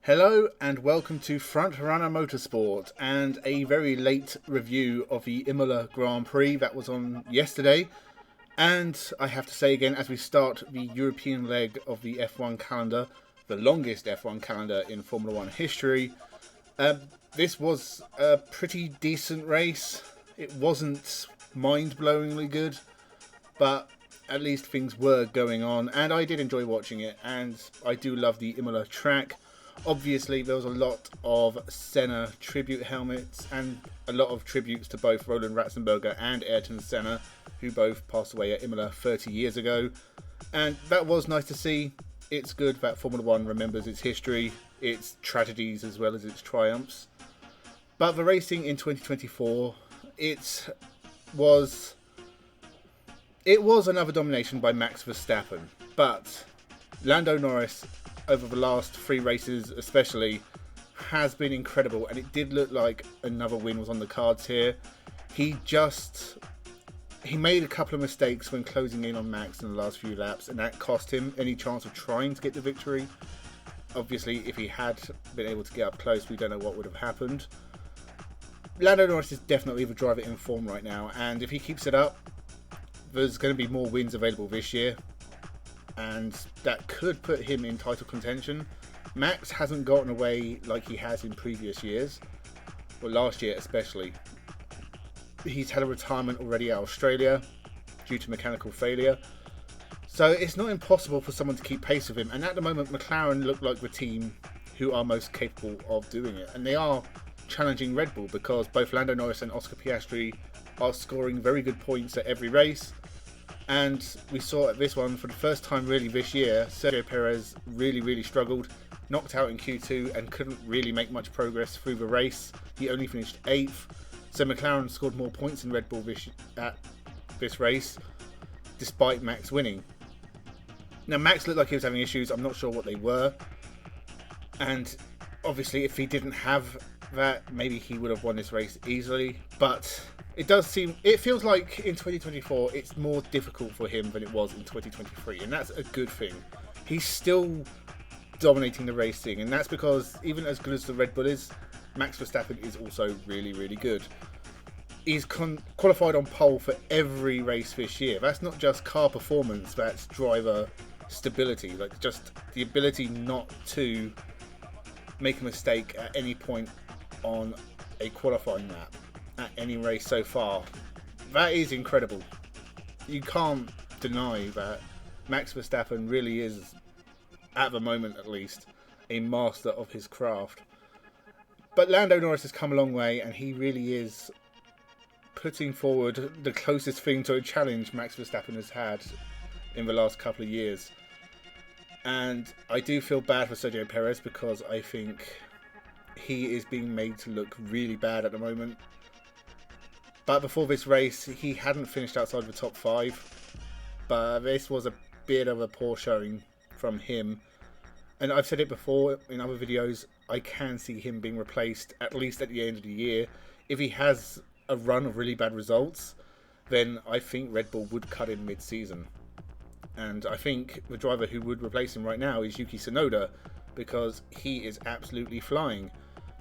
Hello and welcome to Frontrunner Motorsport and a very late review of the Imola Grand Prix that was on yesterday. And I have to say again, as we start the European leg of the F1 calendar, the longest F1 calendar in Formula One history, this was a pretty decent race. It wasn't mind-blowingly good, but at least things were going on, and I did enjoy watching it, and I do love the Imola track. Obviously, there was a lot of Senna tribute helmets and a lot of tributes to both Roland Ratzenberger and Ayrton Senna, who both passed away at Imola 30 years ago. And that was nice to see. It's good that Formula One remembers its history, its tragedies as well as its triumphs. But the racing in 2024, it was another domination by Max Verstappen. But Lando Norris, over the last three races especially, has been incredible, and it did look like another win was on the cards here. He made a couple of mistakes when closing in on Max in the last few laps, and that cost him any chance of trying to get the victory. Obviously, if he had been able to get up close, we don't know what would have happened. Lando Norris is definitely the driver in form right now, and if he keeps it up, there's going to be more wins available this year, and that could put him in title contention. Max hasn't gotten away like he has in previous years, or last year especially. He's had a retirement already at Australia due to mechanical failure, so it's not impossible for someone to keep pace with him, and at the moment McLaren look like the team who are most capable of doing it, and they are challenging Red Bull because both Lando Norris and Oscar Piastri are scoring very good points at every race. And we saw at this one, for the first time really this year, Sergio Perez really struggled, knocked out in Q2 and couldn't really make much progress through the race. He only finished 8th, so McLaren scored more points than Red Bull at this race, despite Max winning. Now Max looked like he was having issues, I'm not sure what they were, and obviously if he didn't have that, maybe he would have won this race easily, but it feels like in 2024 it's more difficult for him than it was in 2023, and that's a good thing. He's still dominating the racing, and that's because even as good as the Red Bull is, Max Verstappen is also really good. He's qualified on pole for every race this year. That's not just car performance, that's driver stability, like just the ability not to make a mistake at any point on a qualifying lap at any race so far. That is incredible. You can't deny that Max Verstappen really is, at the moment at least, a master of his craft. But Lando Norris has come a long way, and he really is putting forward the closest thing to a challenge Max Verstappen has had in the last couple of years. And I do feel bad for Sergio Perez because I think he is being made to look really bad at the moment. But before this race, he hadn't finished outside the top 5. But this was a bit of a poor showing from him. And I've said it before in other videos, I can see him being replaced, at least at the end of the year. If he has a run of really bad results, then I think Red Bull would cut him mid-season. And I think the driver who would replace him right now is Yuki Tsunoda, because he is absolutely flying.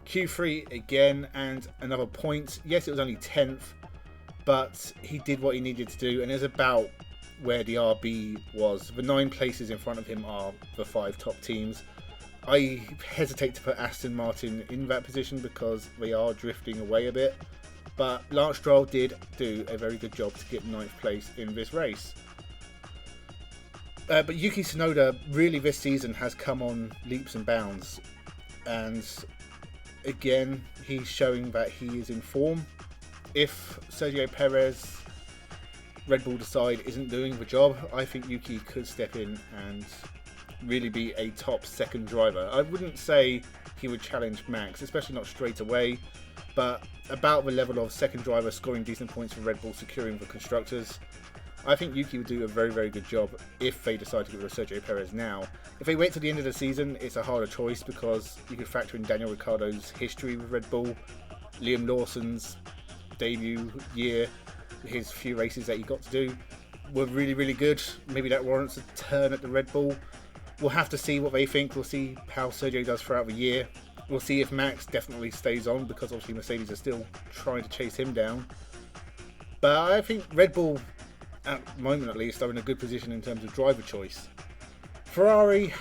Q3 again, and another point. Yes, it was only 10th, but he did what he needed to do, and it was about where the RB was. The 9 places in front of him are the 5 top teams. I hesitate to put Aston Martin in that position because they are drifting away a bit, but Lance Stroll did do a very good job to get 9th place in this race. But Yuki Tsunoda really this season has come on leaps and bounds, and again he's showing that he is in form. If Sergio Perez, Red Bull decide isn't doing the job, I think Yuki could step in and really be a top second driver. I wouldn't say he would challenge Max, especially not straight away, but about the level of second driver scoring decent points for Red Bull, securing the constructors. I think Yuki would do a very good job if they decide to get rid of Sergio Perez now. If they wait till the end of the season, it's a harder choice because you could factor in Daniel Ricciardo's history with Red Bull, Liam Lawson's debut year, his few races that he got to do were really good. Maybe that warrants a turn at the Red Bull. We'll have to see what they think. We'll see how Sergio does throughout the year. We'll see if Max definitely stays on, because obviously Mercedes are still trying to chase him down. But I think Red Bull, at the moment at least, are in a good position in terms of driver choice. Ferrari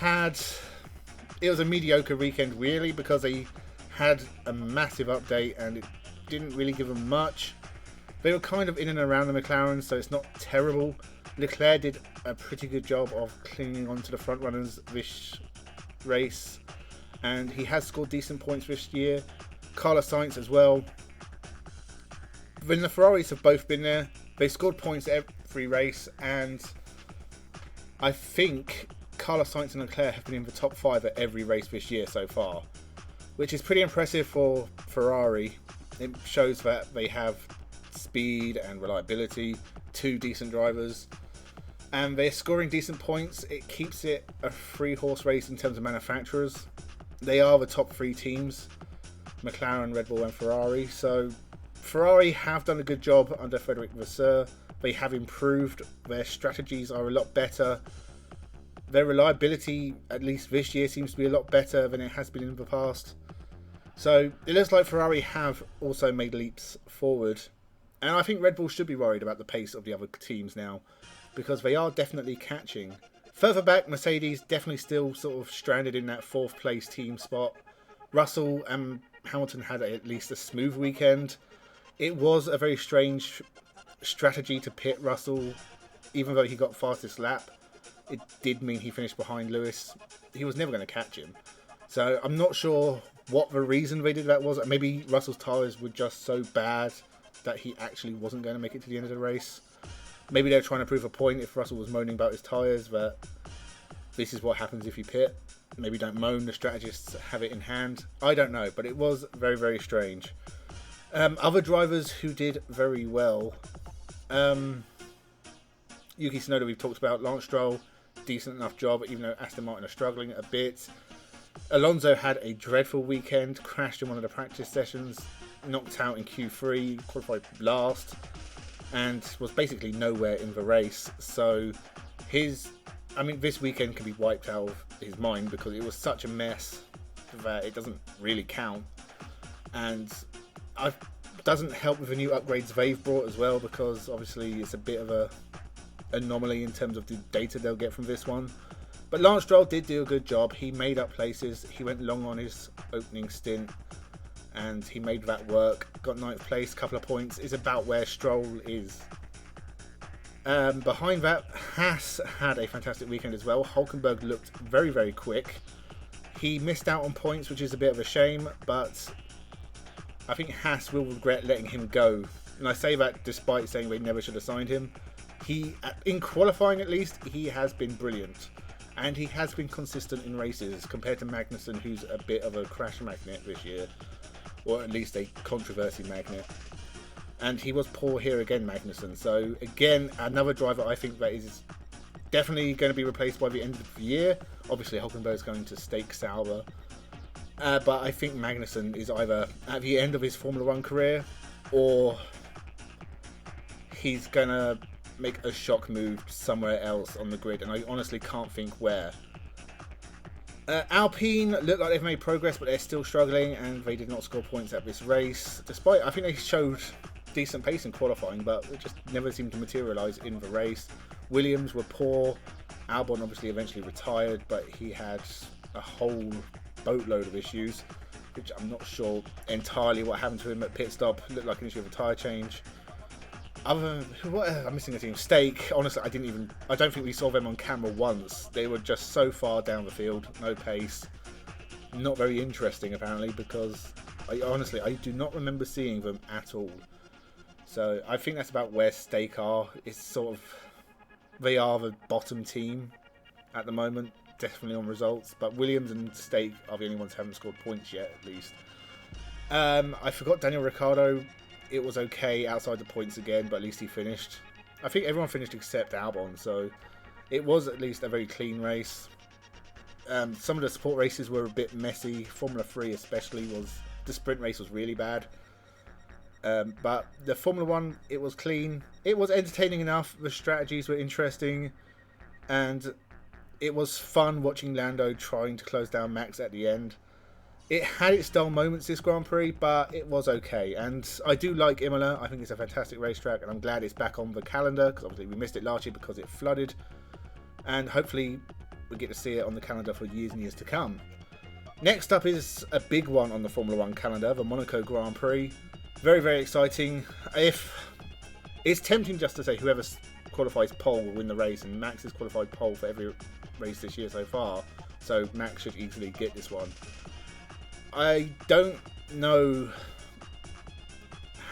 it was a mediocre weekend really, because they had a massive update and it didn't really give them much. They were kind of in and around the McLaren, so it's not terrible. Leclerc did a pretty good job of clinging on to the front runners this race, and he has scored decent points this year. Carlos Sainz as well. When the Ferraris have both been there, they scored points every race, and I think Carlos Sainz and Leclerc have been in the top 5 at every race this year so far, which is pretty impressive for Ferrari. It shows that they have speed and reliability, 2 decent drivers, and they're scoring decent points. It keeps it a 3-horse race in terms of manufacturers. They are the top 3 teams, McLaren, Red Bull and Ferrari. So Ferrari have done a good job under Frederic Vasseur. They have improved. Their strategies are a lot better. Their reliability, at least this year, seems to be a lot better than it has been in the past. So it looks like Ferrari have also made leaps forward. And I think Red Bull should be worried about the pace of the other teams now, because they are definitely catching. Further back, Mercedes definitely still sort of stranded in that 4th place team spot. Russell and Hamilton had at least a smooth weekend. It was a very strange strategy to pit Russell, even though he got fastest lap. It did mean he finished behind Lewis. He was never going to catch him. So I'm not sure what the reason they did that was. Maybe Russell's tyres were just so bad that he actually wasn't going to make it to the end of the race. Maybe they're trying to prove a point if Russell was moaning about his tyres, that this is what happens if you pit. Maybe don't moan, the strategists have it in hand. I don't know, but it was very, very strange. Other drivers who did very well. Yuki Tsunoda we've talked about. Lance Stroll, decent enough job, even though Aston Martin are struggling a bit. Alonso had a dreadful weekend, crashed in one of the practice sessions, knocked out in Q3, qualified last, and was basically nowhere in the race. So this weekend can be wiped out of his mind, because it was such a mess that it doesn't really count. And it doesn't help with the new upgrades they've brought as well, because obviously it's a bit of a anomaly in terms of the data they'll get from this one. But Lance Stroll did do a good job. He made up places. He went long on his opening stint and he made that work. Got 9th place, couple of points. Is about where Stroll is. Behind that, Haas had a fantastic weekend as well. Hülkenberg looked very, very quick. He missed out on points, which is a bit of a shame, but I think Haas will regret letting him go. And I say that despite saying they never should have signed him. In qualifying at least, he has been brilliant. And he has been consistent in races compared to Magnussen, who's a bit of a crash magnet this year. Or at least a controversy magnet. And he was poor here again, Magnussen. So again, another driver I think that is definitely going to be replaced by the end of the year. Obviously, Hülkenberg is going to stake Sauber. But I think Magnussen is either at the end of his Formula 1 career, or he's going to make a shock move somewhere else on the grid, and I honestly can't think where. Alpine look like they've made progress, but they're still struggling, and they did not score points at this race. Despite, I think they showed decent pace in qualifying, but it just never seemed to materialise in the race. Williams were poor. Albon obviously eventually retired, but he had a whole boatload of issues, which I'm not sure entirely what happened to him at pit stop. Looked like an issue of a tyre change. I'm missing a team. Stake, honestly, I don't think we saw them on camera once. They were just so far down the field, no pace. Not very interesting, apparently, because I do not remember seeing them at all. So I think that's about where Stake are. They are the bottom team at the moment, definitely on results. But Williams and Stake are the only ones who haven't scored points yet, at least. I forgot Daniel Ricciardo. It was okay outside the points again, but at least he finished. I think everyone finished except Albon, so it was at least a very clean race. Some of the support races were a bit messy. Formula 3 especially, the sprint race was really bad. But the Formula 1, it was clean. It was entertaining enough. The strategies were interesting. And It was fun watching Lando trying to close down Max at the end. It had its dull moments this Grand Prix, but it was okay. And I do like Imola. I think it's a fantastic racetrack, and I'm glad it's back on the calendar, because obviously we missed it last year because it flooded. And hopefully we get to see it on the calendar for years and years to come. Next up is a big one on the Formula 1 calendar, the Monaco Grand Prix. Very, very exciting. It's tempting just to say whoever qualifies pole will win the race, and Max has qualified pole for every race this year so far, so Max should easily get this one. I don't know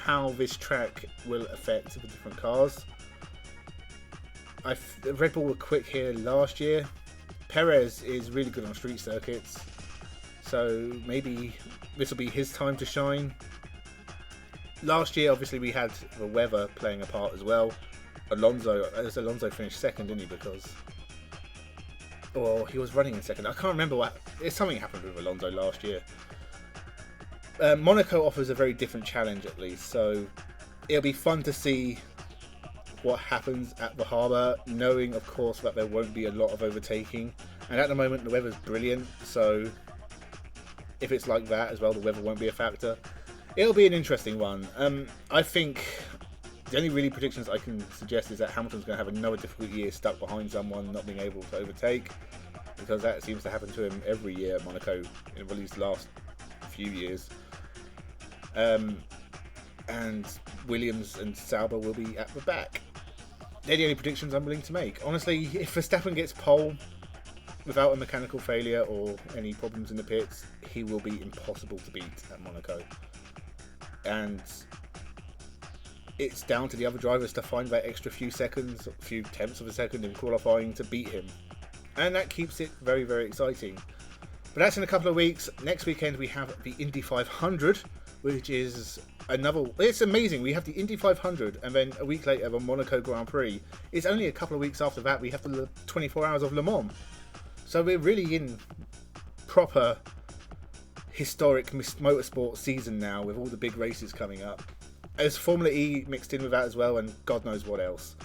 how this track will affect the different cars. Red Bull were quick here last year. Perez is really good on street circuits, so maybe this will be his time to shine. Last year, obviously, we had the weather playing a part as well. Alonso finished second, didn't he? Because, he was running in second. I can't remember what. Something happened with Alonso last year. Monaco offers a very different challenge, at least, so it'll be fun to see what happens at the harbour, knowing, of course, that there won't be a lot of overtaking. And at the moment, the weather's brilliant, so if it's like that as well, the weather won't be a factor. It'll be an interesting one. I think the only really predictions I can suggest is that Hamilton's going to have another difficult year stuck behind someone, not being able to overtake, because that seems to happen to him every year at Monaco, in at least the last few years. And Williams and Sauber will be at the back. They're the only predictions I'm willing to make. Honestly, if Verstappen gets pole without a mechanical failure or any problems in the pits, he will be impossible to beat at Monaco. And it's down to the other drivers to find that extra few seconds, a few tenths of a second in qualifying to beat him. And that keeps it very, very exciting. But that's in a couple of weeks. Next weekend we have the Indy 500, which is it's amazing. We have the Indy 500, and then a week later the Monaco Grand Prix. It's only a couple of weeks after that we have the 24 hours of Le Mans. So we're really in proper historic motorsport season now, with all the big races coming up. There's Formula E mixed in with that as well, and God knows what else.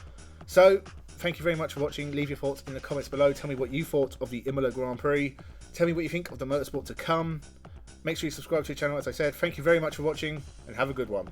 So thank you very much for watching. Leave your thoughts in the comments below. Tell me what you thought of the Imola Grand Prix. Tell me what you think of the motorsport to come. Make sure you subscribe to the channel, as I said. Thank you very much for watching, and have a good one.